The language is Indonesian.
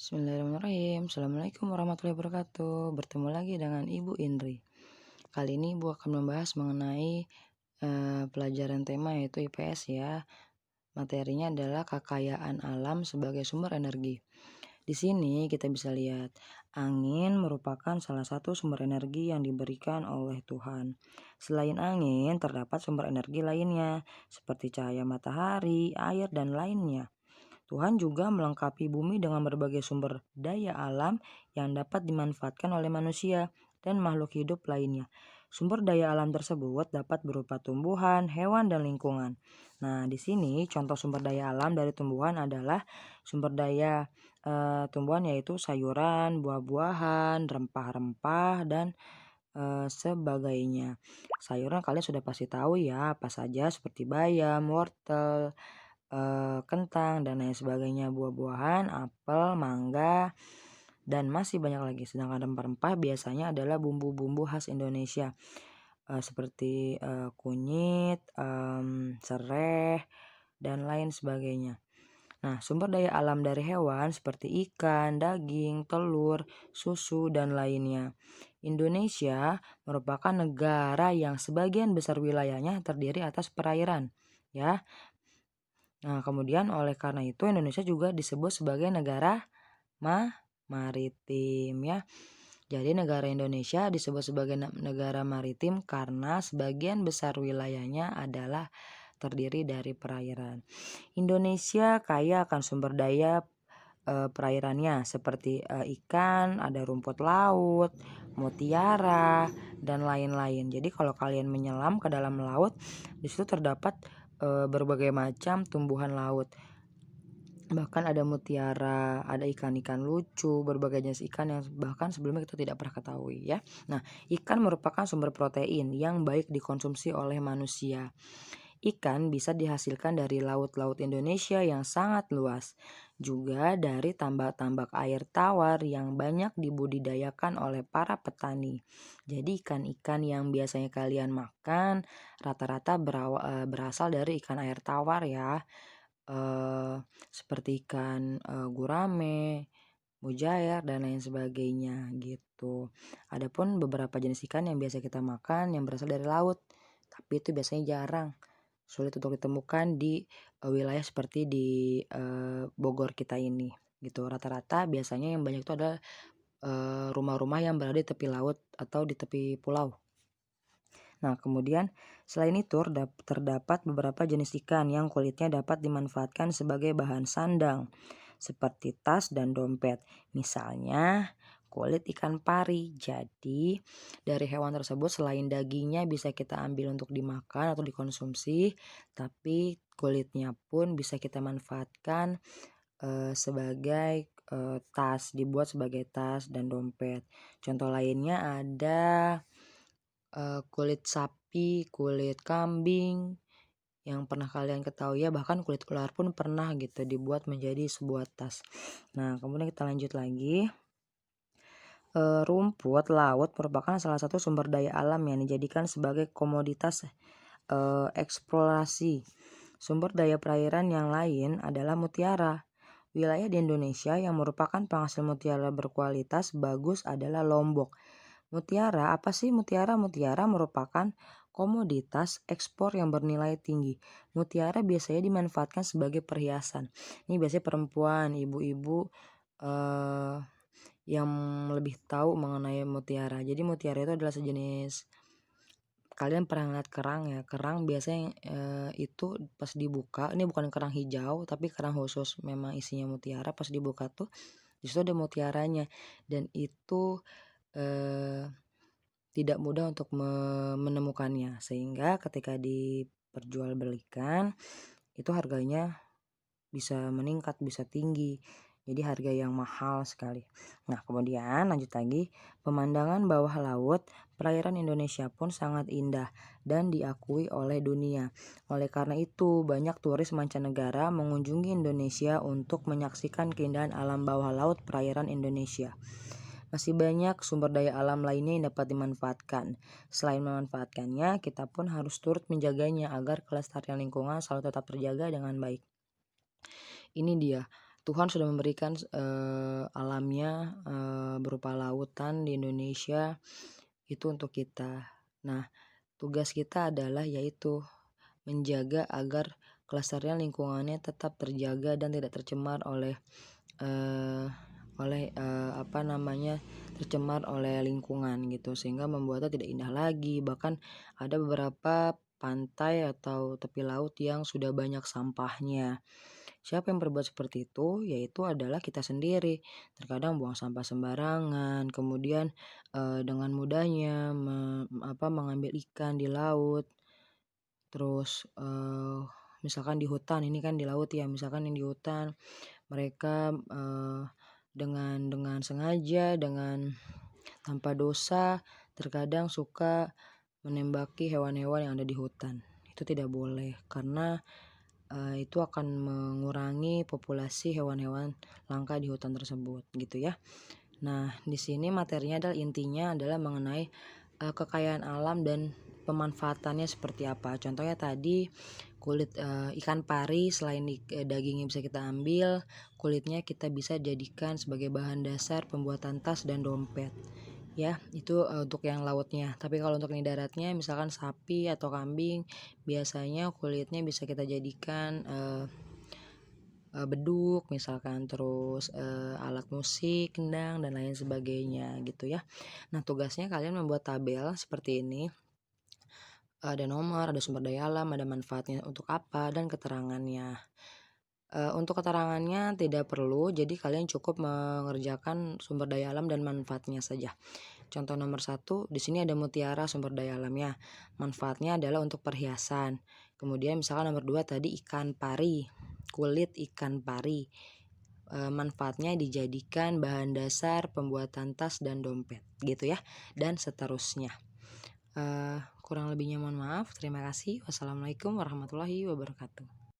Bismillahirrahmanirrahim. Assalamualaikum warahmatullahi wabarakatuh. Bertemu lagi dengan Ibu Indri. Kali ini Ibu akan membahas mengenai pelajaran tema yaitu IPS ya. Materinya adalah kekayaan alam sebagai sumber energi. Di sini kita bisa lihat angin merupakan salah satu sumber energi yang diberikan oleh Tuhan. Selain angin, terdapat sumber energi lainnya seperti cahaya matahari, air, dan lainnya. Tuhan juga melengkapi bumi dengan berbagai sumber daya alam yang dapat dimanfaatkan oleh manusia dan makhluk hidup lainnya. Sumber daya alam tersebut dapat berupa tumbuhan, hewan, dan lingkungan. Nah, di sini contoh sumber daya alam dari tumbuhan adalah sumber daya tumbuhan yaitu sayuran, buah-buahan, rempah-rempah, dan sebagainya. Sayuran kalian sudah pasti tahu ya, apa saja seperti bayam, wortel, kentang, dan lain sebagainya. Buah-buahan, apel, mangga, dan masih banyak lagi. Sedangkan rempah-rempah biasanya adalah bumbu-bumbu khas Indonesia, seperti kunyit, sereh, dan lain sebagainya. Nah, sumber daya alam dari hewan seperti ikan, daging, telur, susu, dan lainnya. Indonesia merupakan negara yang sebagian besar wilayahnya terdiri atas perairan, ya. Nah, kemudian oleh karena itu Indonesia juga disebut sebagai negara maritim ya. Jadi negara Indonesia disebut sebagai negara maritim karena sebagian besar wilayahnya adalah terdiri dari perairan. Indonesia kaya akan sumber daya perairannya seperti ikan, ada rumput laut, mutiara, dan lain-lain. Jadi kalau kalian menyelam ke dalam laut, di situ terdapat berbagai macam tumbuhan laut. Bahkan ada mutiara, ada ikan-ikan lucu, berbagai jenis ikan yang bahkan sebelumnya kita tidak pernah ketahui ya. Nah, ikan merupakan sumber protein yang baik dikonsumsi oleh manusia. Ikan bisa dihasilkan dari laut-laut Indonesia yang sangat luas, juga dari tambak-tambak air tawar yang banyak dibudidayakan oleh para petani. Jadi ikan-ikan yang biasanya kalian makan rata-rata berasal dari ikan air tawar ya, seperti ikan gurame, mujair, dan lain sebagainya gitu. Adapun beberapa jenis ikan yang biasa kita makan yang berasal dari laut, tapi itu biasanya jarang, sulit untuk ditemukan di wilayah seperti di Bogor kita ini gitu. Rata-rata biasanya yang banyak itu adalah rumah-rumah yang berada di tepi laut atau di tepi pulau. Nah, kemudian selain itu terdapat beberapa jenis ikan yang kulitnya dapat dimanfaatkan sebagai bahan sandang seperti tas dan dompet. Misalnya kulit ikan pari. Jadi dari hewan tersebut selain dagingnya bisa kita ambil untuk dimakan atau dikonsumsi, tapi kulitnya pun bisa kita manfaatkan sebagai tas, dibuat sebagai tas dan dompet. Contoh lainnya ada kulit sapi, kulit kambing, yang pernah kalian ketahui ya, bahkan kulit ular pun pernah gitu dibuat menjadi sebuah tas. Nah, kemudian kita lanjut lagi. Rumput laut merupakan salah satu sumber daya alam yang dijadikan sebagai komoditas eksplorasi. Sumber daya perairan yang lain adalah mutiara. Wilayah di Indonesia yang merupakan penghasil mutiara berkualitas bagus adalah Lombok. Mutiara, apa sih mutiara? Mutiara merupakan komoditas ekspor yang bernilai tinggi. Mutiara biasanya dimanfaatkan sebagai perhiasan. Ini biasanya perempuan, ibu-ibu yang lebih tahu mengenai mutiara. Jadi mutiara itu adalah sejenis, kalian pernah ngeliat kerang ya? Kerang biasanya itu pas dibuka, ini bukan kerang hijau tapi kerang khusus memang isinya mutiara. Pas dibuka tuh di situ ada mutiaranya, dan itu tidak mudah untuk menemukannya, sehingga ketika diperjualbelikan itu harganya bisa meningkat, bisa tinggi. Jadi harga yang mahal sekali. Nah, kemudian lanjut lagi, pemandangan bawah laut perairan Indonesia pun sangat indah dan diakui oleh dunia. Oleh karena itu, banyak turis mancanegara mengunjungi Indonesia untuk menyaksikan keindahan alam bawah laut perairan Indonesia. Masih banyak sumber daya alam lainnya yang dapat dimanfaatkan. Selain memanfaatkannya, kita pun harus turut menjaganya agar kelestarian lingkungan selalu tetap terjaga dengan baik. Ini dia Tuhan sudah memberikan, alamnya, berupa lautan di Indonesia itu untuk kita. Nah, tugas kita adalah yaitu menjaga agar kelestarian lingkungannya tetap terjaga dan tidak tercemar oleh, eee tercemar oleh lingkungan gitu, sehingga membuatnya tidak indah lagi. Bahkan ada beberapa pantai atau tepi laut yang sudah banyak sampahnya. Siapa yang berbuat seperti itu? Yaitu adalah kita sendiri. Terkadang buang sampah sembarangan, kemudian, dengan mudahnya mengambil ikan di laut. Terus, misalkan di hutan, ini kan di laut ya, misalkan yang di hutan mereka, dengan sengaja, dengan tanpa dosa, terkadang suka menembaki hewan-hewan yang ada di hutan. Itu tidak boleh karena, itu akan mengurangi populasi hewan-hewan langka di hutan tersebut gitu ya. Nah, di sini materinya adalah intinya adalah mengenai, kekayaan alam dan pemanfaatannya seperti apa. Contohnya tadi kulit, ikan pari selain dagingnya bisa kita ambil, kulitnya kita bisa jadikan sebagai bahan dasar pembuatan tas dan dompet. Ya, itu, untuk yang lautnya. Tapi kalau untuk yang daratnya misalkan sapi atau kambing, biasanya kulitnya bisa kita jadikan, beduk misalkan, terus, alat musik, kendang, dan lain sebagainya gitu ya. Nah, tugasnya kalian membuat tabel seperti ini, ada nomor, ada sumber daya alam, ada manfaatnya untuk apa, dan keterangannya. Untuk keterangannya tidak perlu, jadi kalian cukup mengerjakan sumber daya alam dan manfaatnya saja. Contoh nomor 1, di sini ada mutiara sumber daya alamnya. Manfaatnya adalah untuk perhiasan. Kemudian misalkan nomor 2 tadi ikan pari, kulit ikan pari. Manfaatnya dijadikan bahan dasar pembuatan tas dan dompet gitu ya, dan seterusnya. Kurang lebihnya mohon maaf. Terima kasih. Wassalamualaikum warahmatullahi wabarakatuh.